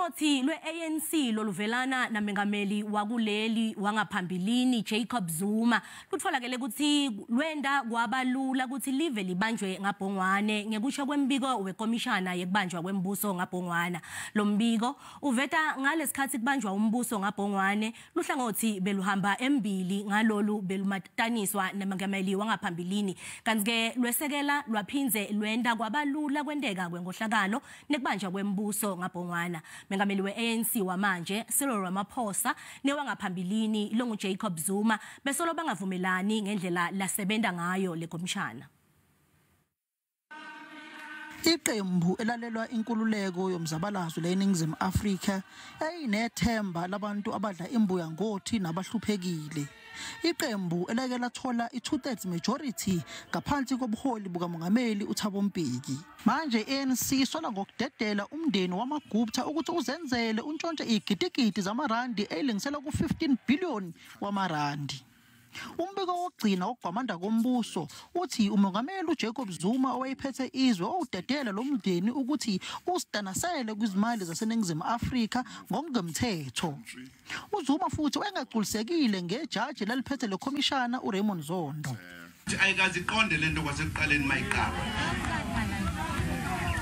Luhlangotsi lweANC loluvelana namengameli wakuleli wangaphambilini Jacob Zuma lutfolakele kutsi lwenta kwaba lula kutsi live libanjwe ngabhongwane ngekusho kwembiko wekomishana yekubanjwa kwembuso ngabhongwana. Lombiko uveta ngaleskhatsi kubanjwa umbuso ngabhongwane Luhlangotsi beluhamba embili ngulolu belumataniswa namengameli wangaphambilini kanti-ke lwesekela lwaphinze lwenta kwaba lula kwenteka kwenkohlakalo nekubanjwa kwembuso ngabhongwana. Mengameli weANC wamanje Cyril Ramaphosa newangaphambilini longu Jacob Zuma besolo bangavumelani ngendlela lasebenta ngayo lekomishana. Iqembu elalelwa inkululeko yomzabalazo leNingizimu Afrika eyinethemba labantu abadla imbuya ngothi nabahluphekile. Iqembu elake lathola i2/3 majority ngaphansi kobuholi bukamongameli uThabo Mbeki. Manje iANC isola ngokudedela umndeni wamaGupta ukuthi uzenzele untshontshe igidigidi zamarandi elingisela ku15 billion wamarandi. Umbiko wokugcina wokugwamanda kombuso uthi umongameli uJacob Zuma owayephethe izwe owudedela lo mndeni ukuthi usidanasele kwizimali zaseNingizimu Afrika ngokungemthetho. uZuma futhi wayengagculisekile ngejaji laliphethe lekomishana uRaymond Zondo. Ayikaziqonde lento kwasekuqaleni mayiqaba.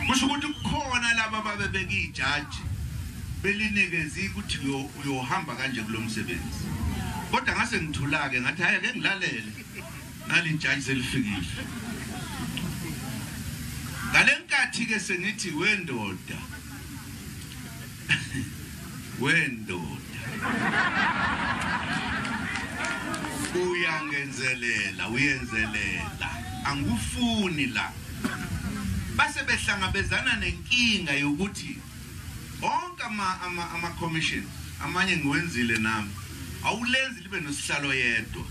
Kusho ukuthi kukhona laba ababebeka ijaji belinikeza ukuthi uyohamba kanje kulomsebenzi. Kodwa ngase ngithulake ngathi hayi ake ngilalele ngalijaji selifikile. Ngalenkathi ke sengithi wendoda wendoda uyenzelela angufuni la base behlangabezana nenkinga yokuthi onke ama commission amanye ngiwenzile nami awulenzi libe nosihlalo yedwa.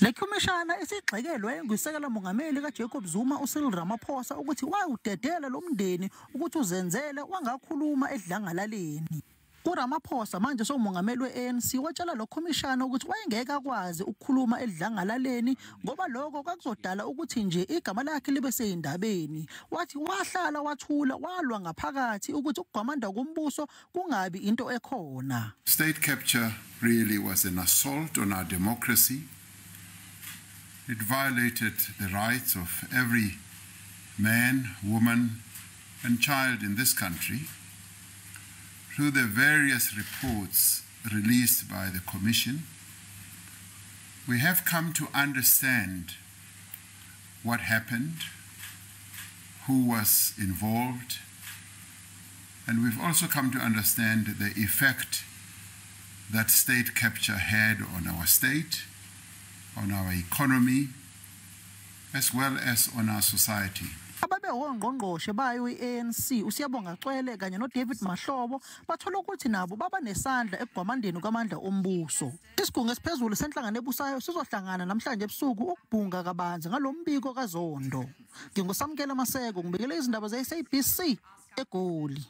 Lekomishana isigxekelwe ngusekela mongameli kaJacob Zuma uCyril Ramaphosa ukuthi wayudedela lo mndeni ukuthi uzenzele wangakhuluma edlangalaleni. uRamaphosa manje somongameli weANC watshela lo komishana ukuthi wayengeke akwazi ukukhuluma edlangalaleni ngoba lokho kakuzodala ukuthi nje igama lakhe libe seyindabeni. Wathi wahlala wathula walwa ngaphakathi ukuthi ukugwamanda kombuso kungabi into ekhona. State capture really was an assault on our democracy. It violated the rights of every man, woman, and child in this country. Through the various reports released by the Commission, we have come to understand what happened, who was involved, and we've also come to understand the effect that state capture had on our state, on our economy, as well as on our society. Ababehongqongqoshe bayo iANC usiyabonga Cwele kanye noDavid Mahlobo bathola ukuthi nabo baba nesandla ekugwamandeni kwamandla ombuso. Isigungu esiphezulu senhlangano ebusayo sizohlangana namhlanje ebusuku ukubhunga kabanzi ngalombiko kaZondo. Ngingusamkela Maseko ngibekele izindaba zeSABC eGoli.